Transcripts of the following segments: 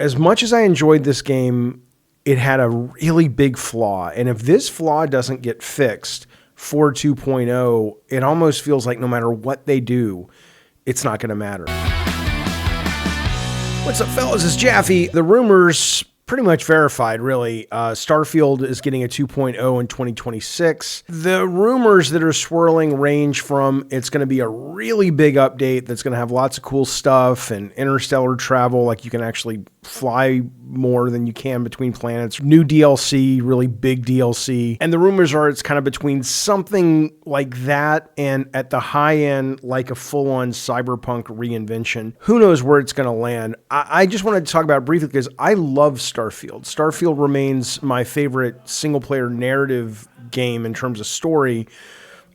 as much as I enjoyed this game, it had a really big flaw. And if this flaw doesn't get fixed for 2.0, it almost feels like no matter what they do, it's not going to matter. What's up, fellas? It's Jaffe. The rumors pretty much verified, really. Starfield is getting a 2.0 in 2026. The rumors that are swirling range from it's going to be a really big update that's going to have lots of cool stuff and interstellar travel, like you can actually fly more than you can between planets. New DLC, really big DLC. And the rumors are it's kind of between something like that and at the high end, like a full-on cyberpunk reinvention. Who knows where it's going to land? I just wanted to talk about it briefly because I love Starfield. Starfield remains my favorite single-player narrative game in terms of story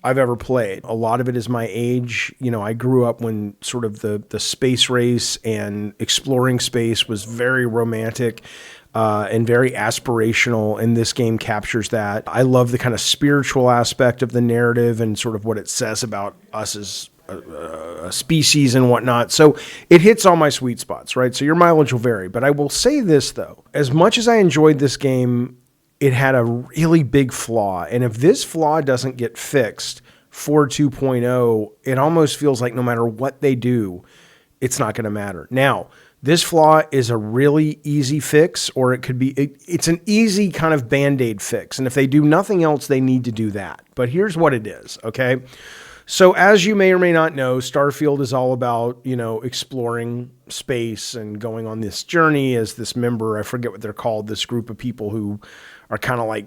I've ever played. A lot of it is my age. You know, I grew up when sort of the space race and exploring space was very romantic and very aspirational, and this game captures that. I love the kind of spiritual aspect of the narrative and sort of what it says about us as a species and whatnot. So it hits all my sweet spots, right? So your mileage will vary. But I will say this, though. As much as I enjoyed this game, it had a really big flaw. And if this flaw doesn't get fixed for 2.0, it almost feels like no matter what they do, it's not going to matter. Now, this flaw is a really easy fix, or it could be, it's an easy kind of Band-Aid fix. And if they do nothing else, they need to do that. But here's what it is, okay? So as you may or may not know, Starfield is all about, you know, exploring space and going on this journey as this member, I forget what they're called, this group of people who are kind of like,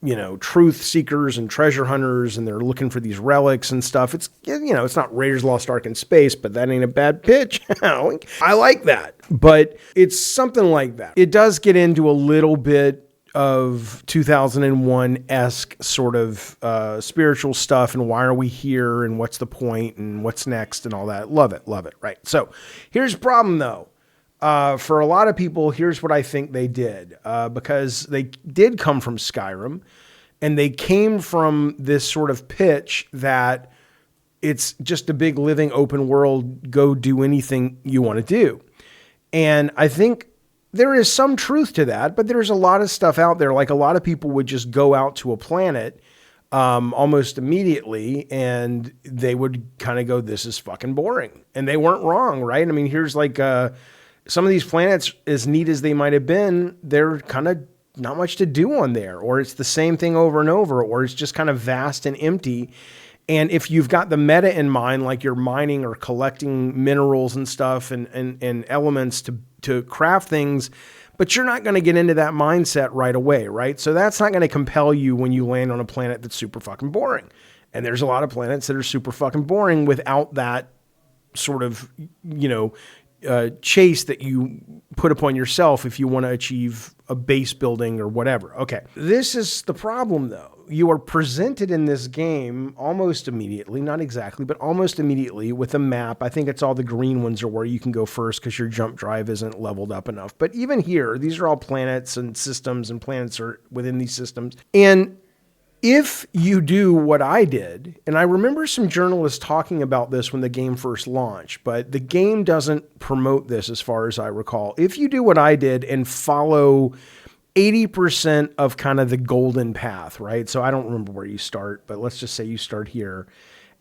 you know, truth seekers and treasure hunters, and they're looking for these relics and stuff. It's, you know, it's not Raiders Lost Ark in space, but that ain't a bad pitch. I like that, but it's something like that. It does get into a little bit of 2001-esque sort of spiritual stuff and why are we here and what's the point and what's next and all that. Love it, right? So here's the problem, though. For a lot of people, here's what I think they did, because they did come from Skyrim, and they came from this sort of pitch that it's just a big living open world, go do anything you want to do. And I think there is some truth to that, but there's a lot of stuff out there. Like a lot of people would just go out to a planet almost immediately, and they would kind of go, this is fucking boring. And they weren't wrong, right? I mean, here's like some of these planets, as neat as they might have been, they're kind of not much to do on there, or it's the same thing over and over, or it's just kind of vast and empty. And if you've got the meta in mind, like you're mining or collecting minerals and stuff and elements to craft things, but you're not going to get into that mindset right away, right? So that's not going to compel you when you land on a planet that's super fucking boring. And there's a lot of planets that are super fucking boring without that sort of, you know, chase that you put upon yourself if you want to achieve a base building or whatever. Okay. This is the problem, though. You are presented in this game almost immediately, not exactly, but almost immediately with a map. I think it's all the green ones are where you can go first because your jump drive isn't leveled up enough. But even here, these are all planets and systems, and planets are within these systems. And if you do what I did, and I remember some journalists talking about this when the game first launched, but the game doesn't promote this as far as I recall. If you do what I did and follow 80% of kind of the golden path, right? So I don't remember where you start, but let's just say you start here.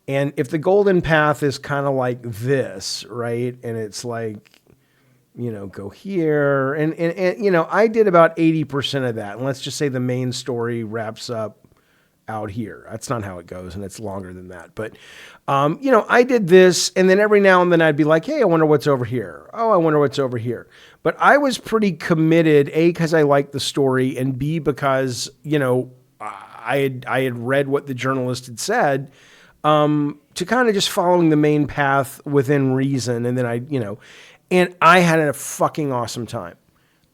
And if the golden path is kind of like this, right? And it's like, you know, go here. And you know, I did about 80% of that. And let's just say the main story wraps up out here. That's not how it goes, and it's longer than that. But, you know, I did this, and then every now and then I'd be like, hey, I wonder what's over here. Oh, I wonder what's over here. But I was pretty committed, A, because I liked the story, and B, because, you know, I had read what the journalist had said, to kind of just following the main path within reason. And then you know, and I had a fucking awesome time.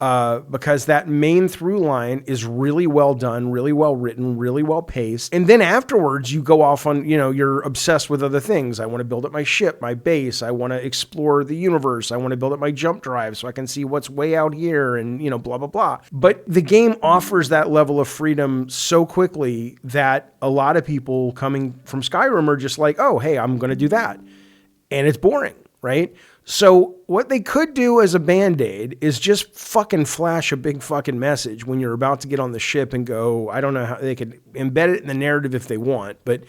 Because that main through line is really well done, really well written, really well paced. And then afterwards you go off on, you know, you're obsessed with other things. I want to build up my ship, my base. I want to explore the universe. I want to build up my jump drive so I can see what's way out here and, you know, blah, blah, blah. But the game offers that level of freedom so quickly that a lot of people coming from Skyrim are just like, oh, hey, I'm going to do that. And it's boring, right? So what they could do as a Band-Aid is just fucking flash a big fucking message when you're about to get on the ship and go. I don't know how they could embed it in the narrative if they want, but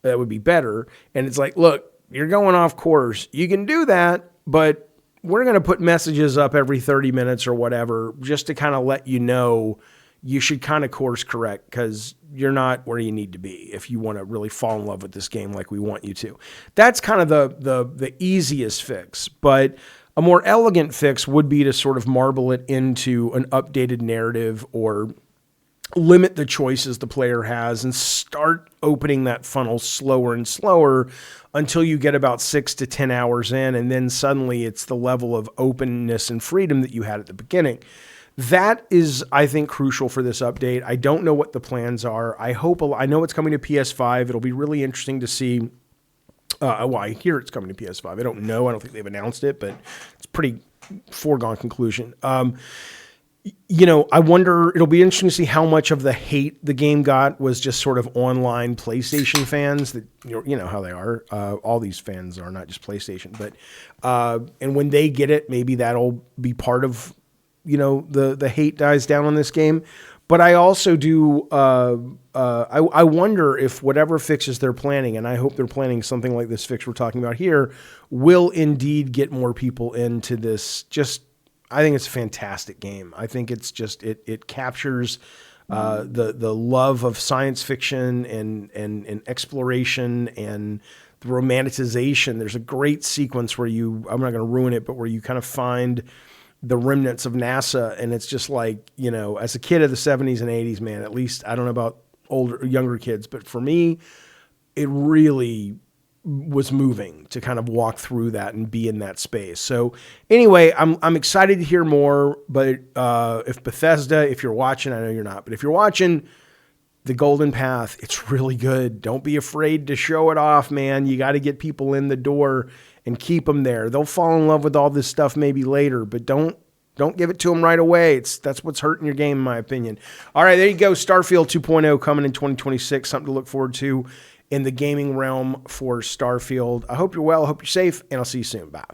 that would be better. And it's like, look, you're going off course. You can do that, but we're going to put messages up every 30 minutes or whatever just to kind of let you know you should kind of course correct because you're not where you need to be if you want to really fall in love with this game like we want you to. That's kind of the easiest fix, but a more elegant fix would be to sort of marble it into an updated narrative or limit the choices the player has and start opening that funnel slower and slower until you get about 6 to 10 hours in, and then suddenly it's the level of openness and freedom that you had at the beginning. That is, I think, crucial for this update. I don't know what the plans are. I know it's coming to PS5. It'll be really interesting to see. I hear it's coming to PS5. I don't know. I don't think they've announced it, but it's pretty foregone conclusion. I wonder, it'll be interesting to see how much of the hate the game got was just sort of online PlayStation fans that, you know how they are. All these fans are not just PlayStation, but, and when they get it, maybe that'll be part of, the hate dies down on this game. But I also do, I wonder if whatever fixes they're planning, and I hope they're planning something like this fix we're talking about here, will indeed get more people into this. I think it's a fantastic game. I think it's just, it captures the love of science fiction and exploration and the romanticization. There's a great sequence where I'm not going to ruin it, but where you kind of find the remnants of NASA. And it's just like, as a kid of the 70s and 80s, man, at least I don't know about younger kids, but for me, it really was moving to kind of walk through that and be in that space. So anyway, I'm excited to hear more, but if Bethesda, if you're watching, I know you're not, but if you're watching, The Golden Path, it's really good. Don't be afraid to show it off, man. You got to get people in the door and keep them there. They'll fall in love with all this stuff maybe later, but don't give it to them right away. That's what's hurting your game, in my opinion. All right, there you go. Starfield 2.0 coming in 2026. Something to look forward to in the gaming realm for Starfield. I hope you're well. I hope you're safe, and I'll see you soon. Bye.